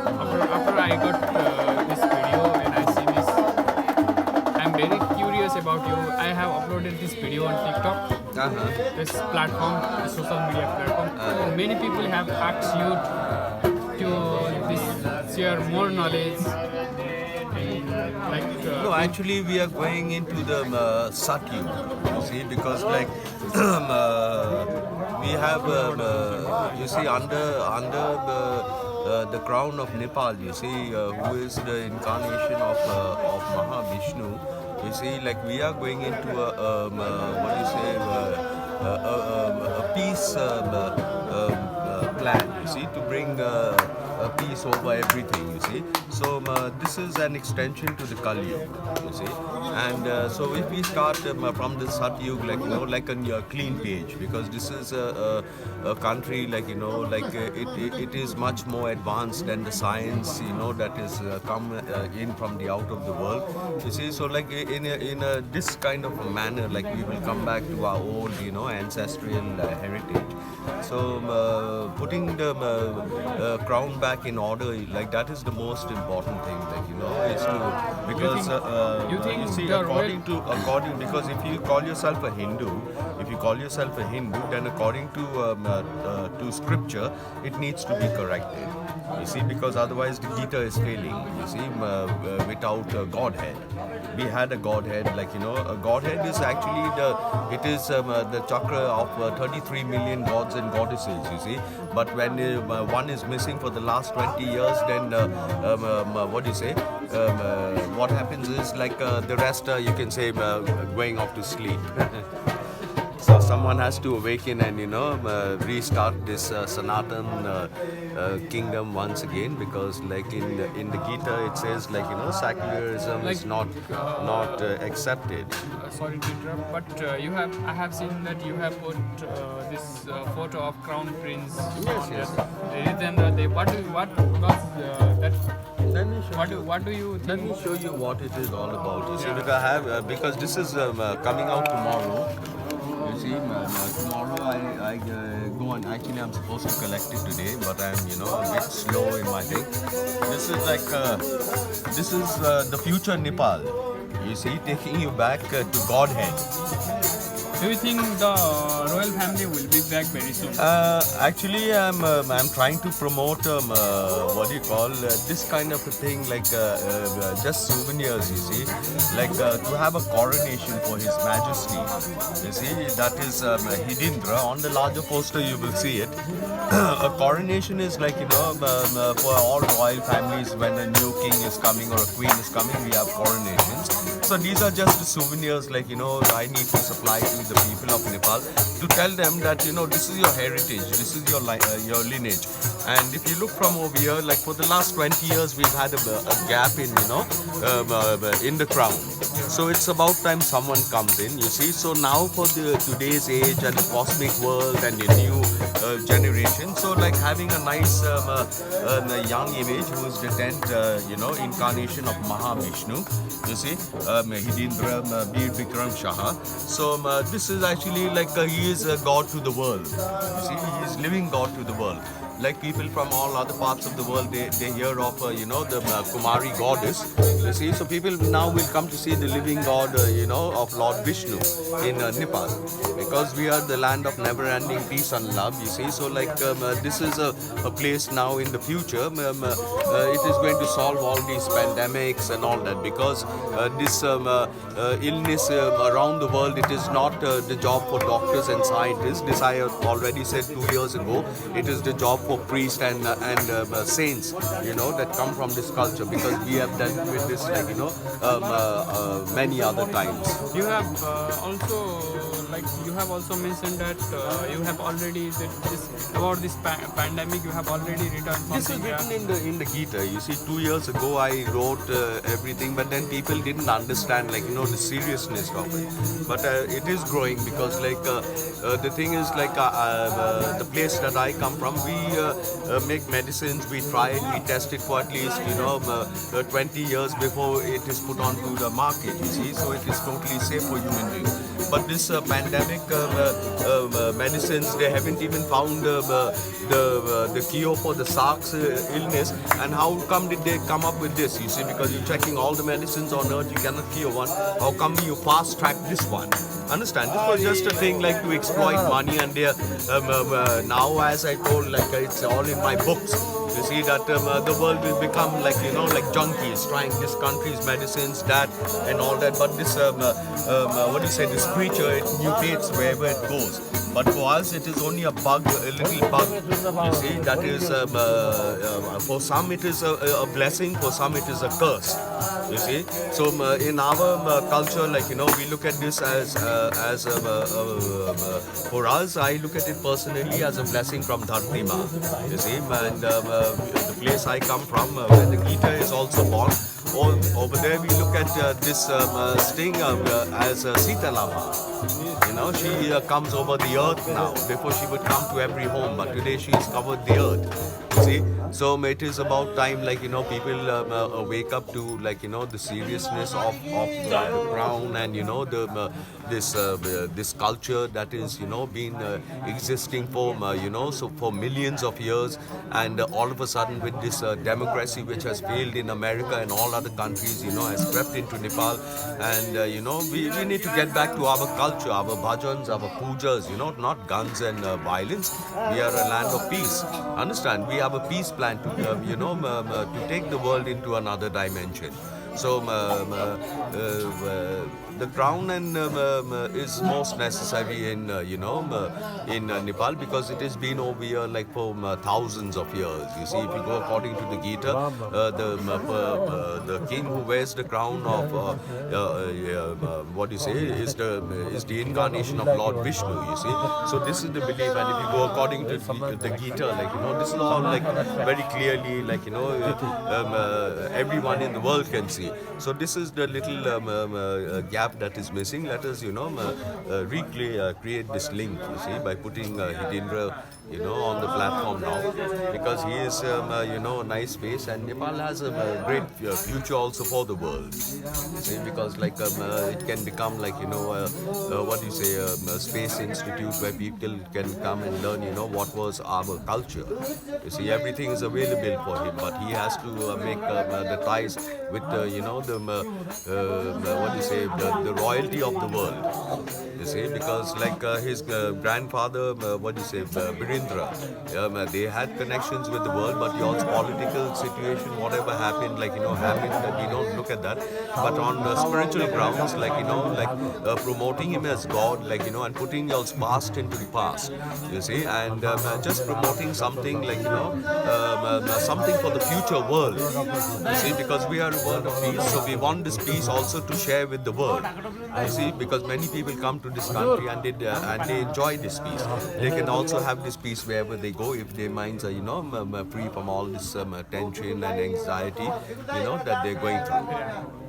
After I got this video and I see this, I'm very curious about you. I have uploaded this video on TikTok, this platform, the social media platform. And many people have asked you to this share more knowledge. Like No, actually, we are going into the sadhu, you see, because like we have, you see, under the crown of Nepal, you see, who is the incarnation of Mahavishnu. You see, like we are going into what do you say, a peace plan. You see, to bring peace over everything. You see, so this is an extension to the Kali Yuga. You see, and so if we start from the Satyug, like like a clean page, because this is a country like like it is much more advanced than the science that is come in from the out of the world. You see, so like in a this kind of a manner, like we will come back to our old ancestral heritage. So putting the crown back in order, like that is the most important thing, like is to, because you see, according because if you call yourself a Hindu, then according to scripture, it needs to be corrected. You see, because otherwise the Gita is failing. You see, without a Godhead. We had a Godhead, like a Godhead is actually the chakra of 33 million gods and goddesses. You see, but when one is missing for the last 20 years, then what do you say? What happens is like the rest, you can say, going off to sleep. So someone has to awaken and restart this Sanatan kingdom once again, because like in the Gita it says like secularism is not accepted. Sorry to interrupt, but I have seen that you have put this photo of Crown Prince. Yes. What do you think? Let me show you what it is all about. You see, because I have because this is coming out tomorrow. You see, tomorrow I go on. Actually, I'm supposed to collect it today, but I'm a bit slow in my thing. This is like this is the future Nepal. You see, taking you back to Godhead. Do you think the royal family will be back very soon? Actually, I'm trying to promote what do you call this kind of a thing, like just souvenirs. You see, like to have a coronation for His Majesty. You see, that is Hidindra. On the larger poster, you will see it. A coronation is like for all royal families, when a new king is coming or a queen is coming, we have coronations. So these are just the souvenirs, like I need to supply to the people of Nepal to tell them that this is your heritage, this is your lineage. And if you look from over here, like for the last 20 years, we've had a gap in the crown. So it's about time someone comes in, you see. So now for the today's age and the cosmic world and the new generation, so like having a nice young image who is the 10th incarnation of Mahavishnu, you see, Hidindra Bir Bikram Shah. So this is actually like he is a god to the world. You see, he is living god to the world. Like people from all other parts of the world, they hear of the Kumari goddess. You see, so people now will come to see the living god of Lord Vishnu in Nepal, because we are the land of never-ending peace and love. You see, so like this is a place now in the future. It is going to solve all these pandemics and all that, because this illness around the world, it is not the job for doctors and scientists. This I already said 2 years ago. It is the job for priests and saints, that come from this culture, because we have dealt with this many other times. You have also mentioned that you have already about this pandemic. You have already written something. This is written in the Gita. You see, 2 years ago I wrote everything, but then people didn't understand the seriousness of it. But it is growing, because the thing is the place that I come from, we make medicines, we try it, we test it for at least 20 years before it is put onto the market. You see, so it is totally safe for human beings. But this pandemic medicines, they haven't even found the cure for the SARS illness. And how come did they come up with this? You see, because you're checking all the medicines on earth, you cannot cure one. How come you fast track this one? Understand? This was just a thing like to exploit money, and they now, as I told, like it's all in my books. You see that the world will become like junkies, trying this country's medicines, that and all that. But this what do you say? This creature, it mutates wherever it goes. But for us, it is only a bug, a little bug. You see, that is for some it is a blessing, for some it is a curse. You see, so in our culture, we look at this as for us, I look at it personally as a blessing from Dharti Ma. You see, and the place I come from, where the Gita is also born. Over there, we look at this sting as Sita Lama. She comes over the earth now. Before she would come to every home, but today she has covered the earth. You see, so it is about time, people wake up to the seriousness of the crown and this culture that is been existing for so for millions of years, and all of a sudden with this democracy which has failed in America and all other countries has crept into Nepal, and we need to get back to our culture, our bhajans, our pujas, not guns and violence. We are a land of peace. Understand? We have a peace plan to to take the world into another dimension. So the crown and is most necessary in Nepal, because it has been over here for thousands of years. You see, if you go according to the Gita, the king who wears the crown of what do you say is the incarnation of Lord Vishnu. You see, so this is the belief, and if you go according to the Gita, this is all very clearly everyone in the world can see. So this is the little gap that is missing. Let us create this link, you see, by putting Hitendra on the platform now, because he is a nice face, and Nepal has a great future also for the world. You see, because it can become what do you say, a space institute where people can come and learn what was our culture. You see, everything is available for him, but he has to make the ties with what do you say, the royalty of the world. You see, because his grandfather, what do you say, Birindra, they had connections with the world, but God's political situation, whatever happened, happened, we don't look at that. But on spiritual grounds, promoting him as God, and putting your past into the past, you see, and just promoting something something for the future world, you see, because we are a world of peace, so we want this peace also to share with the world, you see, because many people come to this country and they enjoy this peace. They can also have this peace wherever they go if their minds are free from all this tension and anxiety that they're going through.